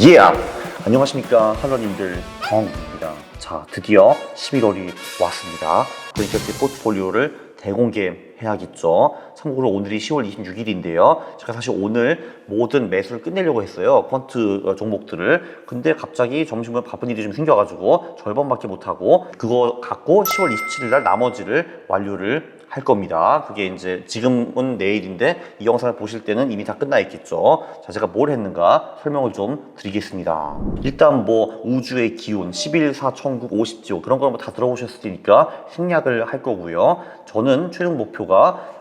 예! 안녕하십니까 할러님들, 정원국입니다. 자, 드디어 11월이 왔습니다. 그러니까 제 포트폴리오를 대공개해야겠죠. 참고로 오늘이 10월 26일인데요. 제가 사실 오늘 모든 매수를 끝내려고 했어요. 퀀트 종목들을. 근데 갑자기 점심에 바쁜 일이 좀 생겨가지고 절반밖에 못하고 그거 갖고 10월 27일 날 나머지를 완료를 할 겁니다. 그게 이제 지금은 내일인데 이 영상을 보실 때는 이미 다 끝나 있겠죠. 자, 제가 뭘 했는가 설명을 좀 드리겠습니다. 일단 뭐 우주의 기운, 11사 천국 50조 그런 거 다 들어보셨을 테니까 생략을 할 거고요. 저는 최종 목표가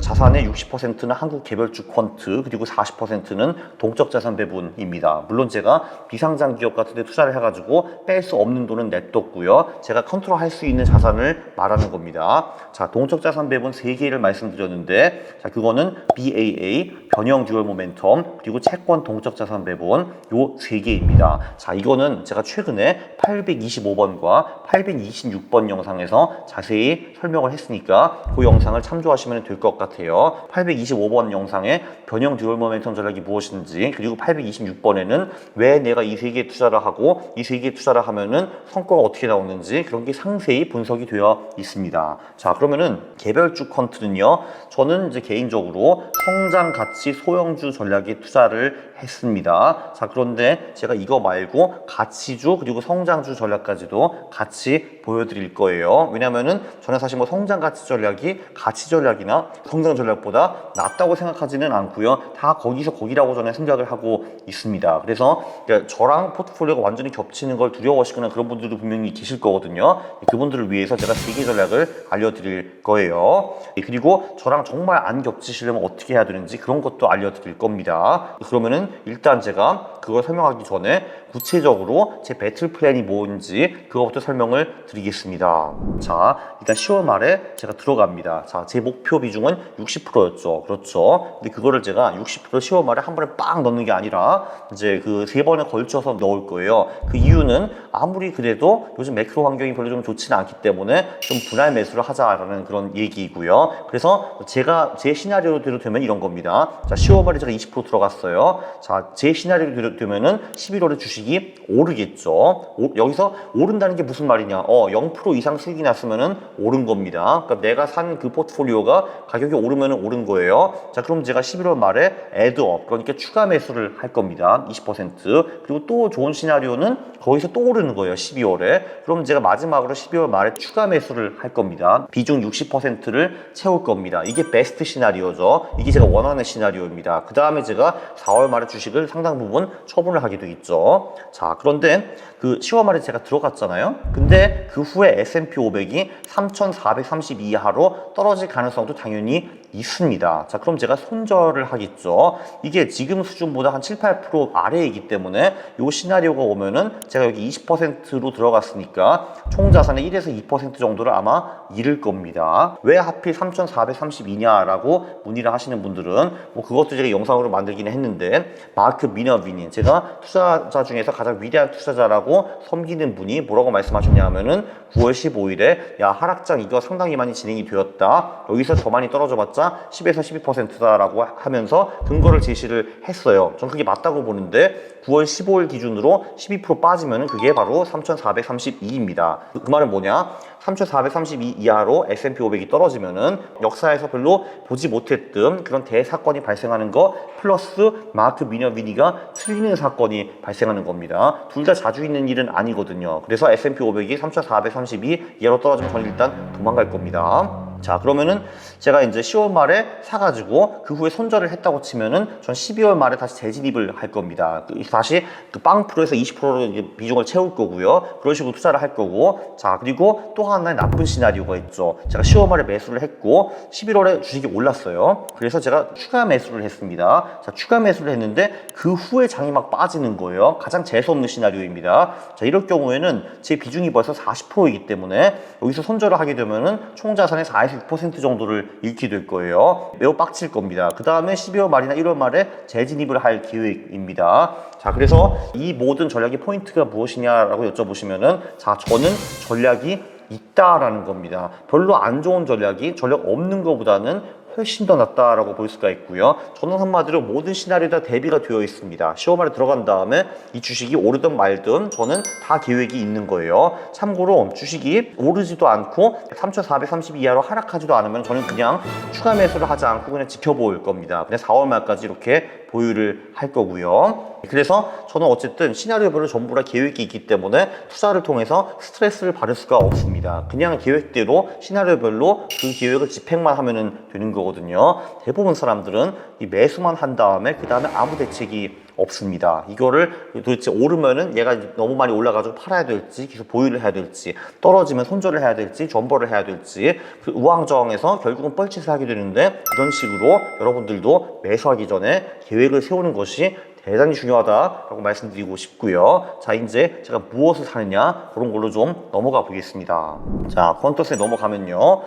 자산의 60%는 한국 개별주 퀀트 그리고 40%는 동적 자산 배분입니다. 물론 제가 비상장 기업 같은 데 투자를 해가지고 뺄 수 없는 돈은 냅뒀고요. 제가 컨트롤 할 수 있는 자산을 말하는 겁니다. 자, 동적 자산 배분 3개를 말씀드렸는데, 자, 그거는 BAA, 변형 듀얼 모멘텀, 그리고 채권 동적 자산 배분 요 3개입니다. 자, 이거는 제가 최근에 825번과 826번 영상에서 자세히 설명을 했으니까 그 영상을 참조하시면 될 것 같아요. 825번 영상에 변형 듀얼 모멘텀 전략이 무엇인지, 그리고 826번에는 왜 내가 이 3개에 투자를 하고 이 3개에 투자를 하면은 성과가 어떻게 나오는지 그런 게 상세히 분석이 되어 있습니다. 자, 그러면은 개별주 퀀트는요, 저는 이제 개인적으로 성장 가치 소형주 전략에 투자를 했습니다. 자, 그런데 제가 이거 말고 가치주 그리고 성장주 전략까지도 같이 보여드릴 거예요. 왜냐면은 저는 사실 뭐 성장 가치 전략이 가치 전략이나 성장 전략보다 낫다고 생각하지는 않고요. 다 거기서 거기라고 저는 생각을 하고 있습니다. 그래서 저랑 포트폴리오가 완전히 겹치는 걸 두려워하시거나 그런 분들도 분명히 계실 거거든요. 그분들을 위해서 제가 3개 전략을 알려드릴 거예요. 그리고 저랑 정말 안 겹치시려면 어떻게 해야 되는지 그런 것도 알려드릴 겁니다. 그러면은 일단 제가 그걸 설명하기 전에 구체적으로 제 배틀 플랜이 뭔지 그것부터 설명을 드리겠습니다. 자, 일단 10월 말에 제가 들어갑니다. 자, 제 목표 비중은 60%였죠. 그렇죠. 근데 그거를 제가 60% 10월 말에 한 번에 빵 넣는 게 아니라 이제 그 3번에 걸쳐서 넣을 거예요. 그 이유는 아무리 그래도 요즘 매크로 환경이 별로 좀 좋지는 않기 때문에 좀 분할 매수를 하자라는 그런 얘기이고요. 그래서 제가 제 시나리오대로 되면 이런 겁니다. 자, 10월 말에 제가 20% 들어갔어요. 자, 제 시나리오대로 되면은 11월에 주식이 오르겠죠. 여기서 오른다는 게 무슨 말이냐? 0% 이상 수익이 났으면은 오른 겁니다. 그러니까 내가 산 그 포트폴리오가 가격이 오르면은 오른 거예요. 자, 그럼 제가 11월 말에 애드업, 그러니까 추가 매수를 할 겁니다. 20%. 그리고 또 좋은 시나리오는 거기서 또 오르는 거예요. 12월에. 그럼 제가 마지막으로 12월 말에 추가 매수를 할 겁니다. 비중 60%를 채울 겁니다. 이게 베스트 시나리오죠. 이게 제가 원하는 시나리오입니다. 그 다음에 제가 4월 말에 주식을 상당 부분 처분을 하게 되겠죠. 자, 그런데 그 10월 말에 제가 들어갔잖아요. 근데 그 후에 S&P 500이 3,430 이하로 떨어질 가능성도 당연히 있습니다. 자, 그럼 제가 손절을 하겠죠. 이게 지금 수준보다 한 7, 8% 아래이기 때문에 이 시나리오가 오면은 제가 여기 20%로 들어갔으니까 총 자산의 1에서 2% 정도를 아마 잃을 겁니다. 왜 하필 3,432냐라고 문의를 하시는 분들은 뭐 그것도 제가 영상으로 만들기는 했는데, 마크 미너비니, 제가 투자자 중에서 가장 위대한 투자자라고 섬기는 분이 뭐라고 말씀하셨냐 하면은 9월 15일에 야, 하락장 이거 상당히 많이 진행이 되었다. 여기서 더 많이 떨어져 봤자 10에서 12%다라고 하면서 근거를 제시를 했어요. 전 그게 맞다고 보는데 9월 15일 기준으로 12% 빠지면은 그게 바로 3,432입니다. 그 말은 뭐냐? 3,432 이하로 S&P 500이 떨어지면은 역사에서 별로 보지 못했던 그런 대사건이 발생하는 거 플러스 마크 미너비니가 틀리는 사건이 발생하는 겁니다. 둘 다 자주 있는 일은 아니거든요. 그래서 S&P 500이 3,432 이하로 떨어지면 저는 일단 도망갈 겁니다. 자, 그러면은 제가 이제 10월 말에 사가지고 그 후에 손절을 했다고 치면은 전 12월 말에 다시 재진입을 할 겁니다. 다시 그 빵프로에서 20%로 비중을 채울 거고요. 그런 식으로 투자를 할 거고. 자, 그리고 또 하나의 나쁜 시나리오가 있죠. 제가 10월 말에 매수를 했고 11월에 주식이 올랐어요. 그래서 제가 추가 매수를 했습니다. 자, 추가 매수를 했는데 그 후에 장이 막 빠지는 거예요. 가장 재수없는 시나리오입니다. 자, 이럴 경우에는 제 비중이 벌써 40%이기 때문에 여기서 손절을 하게 되면은 총 자산의 46% 정도를 잃게 될 거예요. 매우 빡칠 겁니다. 그 다음에 12월 말이나 1월 말에 재진입을 할 계획입니다. 자, 그래서 이 모든 전략의 포인트가 무엇이냐라고 여쭤보시면은, 자, 저는 전략이 있다라는 겁니다. 별로 안 좋은 전략이 전략 없는 것보다는 훨씬 더 낫다라고 볼 수가 있고요. 저는 한마디로 모든 시나리오에 다 대비가 되어 있습니다. 시험에 들어간 다음에 이 주식이 오르든 말든 저는 다 계획이 있는 거예요. 참고로 주식이 오르지도 않고 3,430 이하로 하락하지도 않으면 저는 그냥 추가 매수를 하지 않고 그냥 지켜볼 겁니다. 그냥 4월 말까지 이렇게 보유를 할 거고요. 그래서 저는 어쨌든 시나리오별로 전부 다 계획이 있기 때문에 투자를 통해서 스트레스를 받을 수가 없습니다. 그냥 계획대로 시나리오별로 그 계획을 집행만 하면 되는 거거든요. 대부분 사람들은 이 매수만 한 다음에 그 다음에 아무 대책이 없습니다. 이거를 도대체 오르면은 얘가 너무 많이 올라가지고 팔아야 될지 계속 보유를 해야 될지 떨어지면 손절을 해야 될지 존버를 해야 될지 그 우왕좌왕해서 결국은 뻘짓을 하게 되는데 이런 식으로 여러분들도 매수하기 전에 계획을 세우는 것이 대단히 중요하다라고 말씀드리고 싶고요. 자, 이제 제가 무엇을 사느냐 그런 걸로 좀 넘어가 보겠습니다. 자, 퀀터스에 넘어가면요.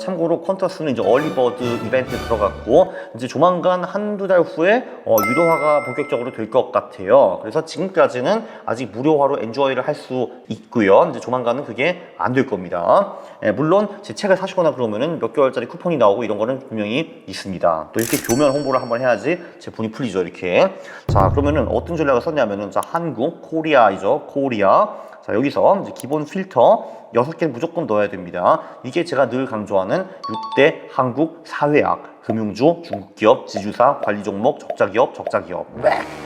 참고로 퀀터스는 이제 얼리버드 이벤트에 들어갔고 이제 조만간 한두 달 후에 유료화가 본격적으로 될 것 같아요. 그래서 지금까지는 아직 무료화로 엔조이를 할 수 있고요. 이제 조만간은 그게 안 될 겁니다. 물론 제 책을 사시거나 그러면은 몇 개월짜리 쿠폰이 나오고 이런 거는 분명히 있습니다. 또 이렇게 교면 홍보를 한번 해야지 제 분이 풀리죠, 이렇게. 자, 그러면은 어떤 전략을 썼냐면은 자, 한국 코리아이죠, 코리아. 자, 여기서 이제 기본 필터 6개 무조건 넣어야 됩니다. 이게 제가 늘 강조하는 6대 한국 사회학, 금융주, 중국기업, 지주사, 관리종목, 적자기업, 적자기업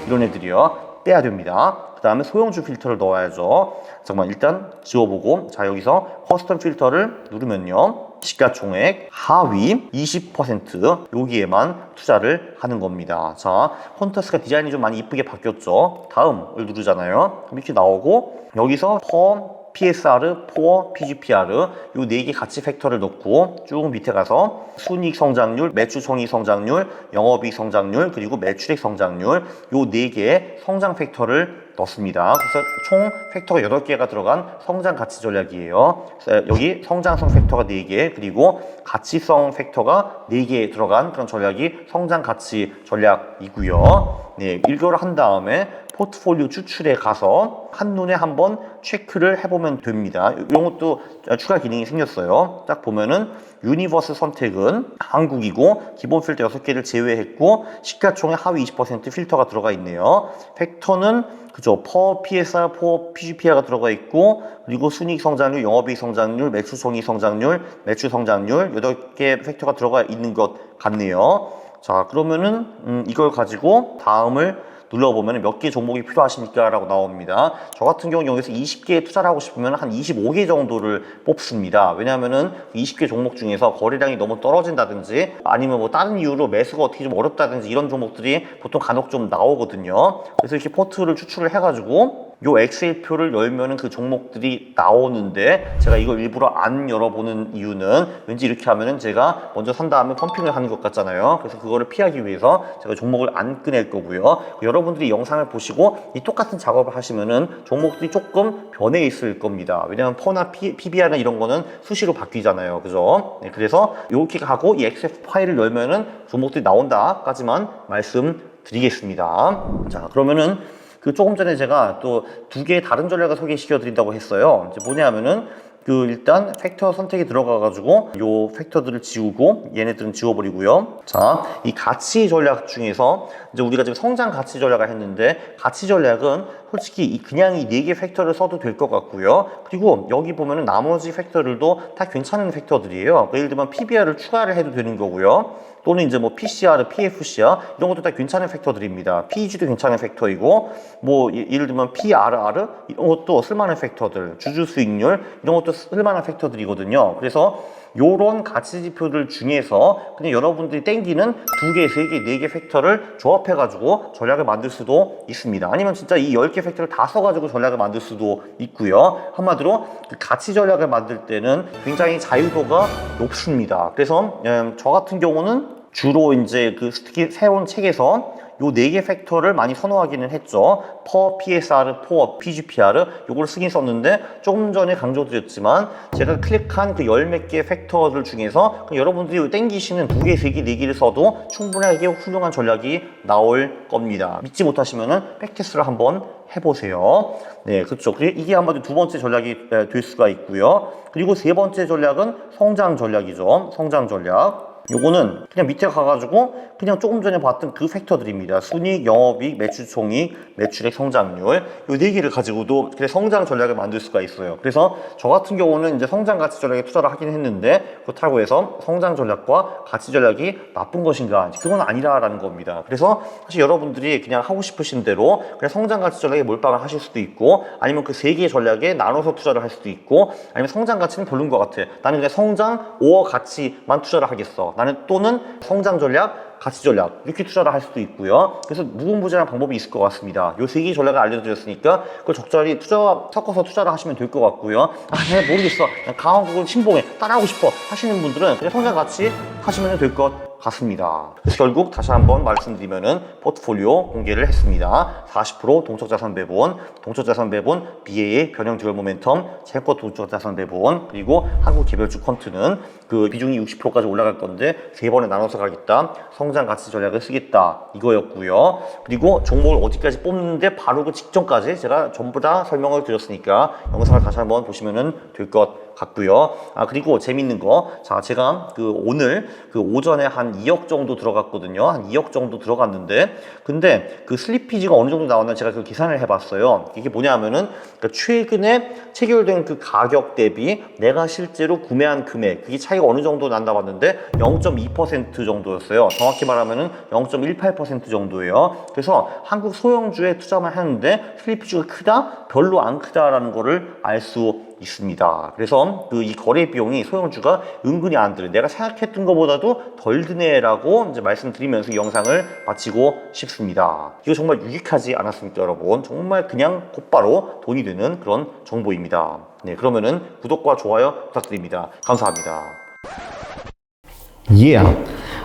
이런 애들이요. 빼야 됩니다. 그 다음에 소형주 필터를 넣어야죠. 잠깐만 일단 지워보고 자 여기서 커스텀 필터를 누르면요. 시가총액 하위 20% 여기에만 투자를 하는 겁니다. 자, 퀀터스가 디자인이 좀 많이 이쁘게 바뀌었죠. 다음을 누르잖아요. 이렇게 나오고 여기서 펌 PSR, 포어, PGPR 요 4개 가치 팩터를 넣고 쭉 밑에 가서 순이익 성장률, 매출 총이익 성장률, 영업이익 성장률, 그리고 매출액 성장률 요 4개의 성장 팩터를 넣습니다. 그래서 총 팩터가 8개가 들어간 성장 가치 전략이에요. 여기 성장성 팩터가 4개, 그리고 가치성 팩터가 4개 들어간 그런 전략이 성장 가치 전략이고요. 네, 이거를 한 다음에 포트폴리오 추출에 가서 한눈에 한번 체크를 해보면 됩니다. 이런 것도 추가 기능이 생겼어요. 딱 보면은 유니버스 선택은 한국이고 기본 필터 6개를 제외했고 시가총액 하위 20% 필터가 들어가 있네요. 팩터는 그죠, 퍼 PSR, 포 PGPR가 들어가 있고 그리고 순이익 성장률, 영업이익 성장률, 매출 총이익 성장률, 매출 성장률 8개 팩터가 들어가 있는 것 같네요. 자, 그러면은 이걸 가지고 다음을 눌러보면 몇 개 종목이 필요하십니까? 라고 나옵니다. 저 같은 경우는 여기서 20개에 투자를 하고 싶으면 한 25개 정도를 뽑습니다. 왜냐하면은 20개 종목 중에서 거래량이 너무 떨어진다든지 아니면 뭐 다른 이유로 매수가 어떻게 좀 어렵다든지 이런 종목들이 보통 간혹 좀 나오거든요. 그래서 이렇게 포트를 추출을 해가지고 요 엑셀표를 열면은 그 종목들이 나오는데 제가 이걸 일부러 안 열어보는 이유는 왠지 이렇게 하면은 제가 먼저 산 다음에 펌핑을 하는 것 같잖아요. 그래서 그거를 피하기 위해서 제가 종목을 안 꺼낼 거고요. 여러분들이 영상을 보시고 이 똑같은 작업을 하시면은 종목들이 조금 변해 있을 겁니다. 왜냐하면 퍼나 PBR이나 이런 거는 수시로 바뀌잖아요. 그죠? 네, 그래서 이렇게 하고 이 엑셀 파일을 열면은 종목들이 나온다까지만 말씀드리겠습니다. 자, 그러면은 그 조금 전에 제가 또 2개의 다른 전략을 소개시켜 드린다고 했어요. 이제 뭐냐면은 그 일단 팩터 선택에 들어가가지고 요 팩터들을 지우고 얘네들은 지워버리고요. 자, 이 가치 전략 중에서 이제 우리가 지금 성장 가치 전략을 했는데 가치 전략은 솔직히 그냥 이 4개 팩터를 써도 될 것 같고요. 그리고 여기 보면은 나머지 팩터들도 다 괜찮은 팩터들이에요. 예를 들면 PBR을 추가를 해도 되는 거고요. 또는 이제 뭐 PCR, PFCR 이런 것도 다 괜찮은 팩터들입니다. PEG도 괜찮은 팩터이고 뭐 예를 들면 PRR 이런 것도 쓸만한 팩터들, 주주 수익률 이런 것도 쓸만한 팩터들이거든요. 그래서 요런 가치 지표들 중에서 그냥 여러분들이 땡기는 2개, 3개, 4개 팩터를 조합해가지고 전략을 만들 수도 있습니다. 아니면 진짜 이 10개 팩터를 다 써가지고 전략을 만들 수도 있고요. 한마디로 그 가치 전략을 만들 때는 굉장히 자유도가 높습니다. 그래서 저 같은 경우는 주로 이제 그 특히 새로운 책에서 요 4개 팩터를 많이 선호하기는 했죠. 퍼 PSR, 포 PGPR 요걸 쓰긴 썼는데 조금 전에 강조드렸지만 제가 클릭한 그 10몇 개 팩터들 중에서 여러분들이 땡기시는 2개, 3개, 4개를 써도 충분하게 훌륭한 전략이 나올 겁니다. 믿지 못하시면은 백테스트를 한번 해보세요. 네, 그렇죠. 이게 한마디로 2번째 전략이 될 수가 있고요. 그리고 3번째 전략은 성장 전략이죠. 성장 전략. 요거는 그냥 밑에 가가지고 그냥 조금 전에 봤던 그 팩터들입니다. 순이익, 영업이익, 매출총이익, 매출액, 성장률 요 네 개를 가지고도 그냥 성장 전략을 만들 수가 있어요. 그래서 저 같은 경우는 이제 성장 가치 전략에 투자를 하긴 했는데 그렇다고 해서 성장 전략과 가치 전략이 나쁜 것인가? 그건 아니라라는 겁니다. 그래서 사실 여러분들이 그냥 하고 싶으신 대로 그냥 성장 가치 전략에 몰빵을 하실 수도 있고 아니면 그 세 개의 전략에 나눠서 투자를 할 수도 있고 아니면 성장 가치는 별로인 것 같아. 나는 그냥 성장 5억 가치만 투자를 하겠어. 나는 또는 성장 전략 가치 전략 이렇게 투자를 할 수도 있고요. 그래서 무궁무진한 방법이 있을 것 같습니다. 요 세 개의 전략을 알려드렸으니까 그걸 적절히 섞어서 투자를 하시면 될 것 같고요. 내가 모르겠어. 그냥 강한국을 신봉해 따라하고 싶어 하시는 분들은 그냥 성장 가치 하시면 될 것 같습니다. 그래서 결국 다시 한번 말씀드리면은 포트폴리오 공개를 했습니다. 40% 동적자산 배분, 동적자산 배분, BA의 변형 듀얼 모멘텀, 채권 동적자산 배분, 그리고 한국 개별주 퀀트는 그 비중이 60%까지 올라갈 건데 세 번에 나눠서 가겠다. 성장 가치 전략을 쓰겠다. 이거였고요. 그리고 종목을 어디까지 뽑는데 바로 그 직전까지 제가 전부 다 설명을 드렸으니까 영상을 다시 한번 보시면은 될 것 같고요. 그리고 재밌는 거. 자, 제가 오늘 오전에 한 2억 정도 들어갔거든요. 한 2억 정도 들어갔는데, 근데 그 슬리피지가 어느 정도 나왔나 제가 그 계산을 해봤어요. 이게 뭐냐면은, 그러니까 최근에 체결된 그 가격 대비 내가 실제로 구매한 금액, 그게 차이가 어느 정도 난다 봤는데 0.2% 정도였어요. 정확히 말하면은 0.18% 정도예요. 그래서 한국 소형주에 투자만 하는데 슬리피지가 크다? 별로 안 크다라는 거를 알 수 있습니다. 그래서 이 거래 비용이 소형주가 은근히 안 들어요. 내가 생각했던 것보다도 덜 드네라고 이제 말씀드리면서 이 영상을 마치고 싶습니다. 이거 정말 유익하지 않았습니까, 여러분? 정말 그냥 곧바로 돈이 되는 그런 정보입니다. 네, 그러면은 구독과 좋아요 부탁드립니다. 감사합니다.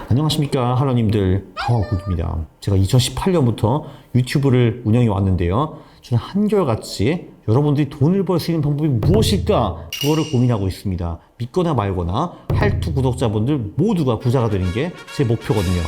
안녕하십니까, 할로님들. 강화국입니다. 제가 2018년부터 유튜브를 운영해 왔는데요. 저는 한결같이 여러분들이 돈을 벌 수 있는 방법이 무엇일까? 그거를 고민하고 있습니다. 믿거나 말거나 할투 구독자분들 모두가 부자가 되는 게 제 목표거든요.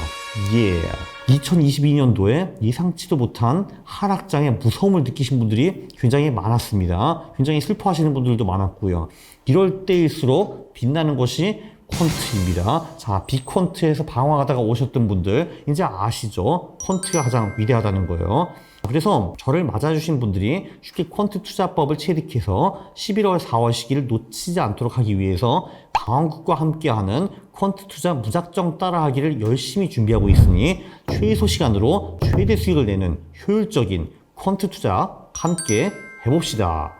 2022년도에 예상치도 못한 하락장의 무서움을 느끼신 분들이 굉장히 많았습니다. 굉장히 슬퍼하시는 분들도 많았고요. 이럴 때일수록 빛나는 것이 퀀트입니다. 자, 비퀀트에서 방황하다가 오셨던 분들 이제 아시죠? 퀀트가 가장 위대하다는 거예요. 그래서 저를 맞아주신 분들이 쉽게 퀀트 투자법을 체득해서 11월 4월 시기를 놓치지 않도록 하기 위해서 강원국과 함께하는 퀀트 투자 무작정 따라하기를 열심히 준비하고 있으니 최소 시간으로 최대 수익을 내는 효율적인 퀀트 투자 함께 해봅시다.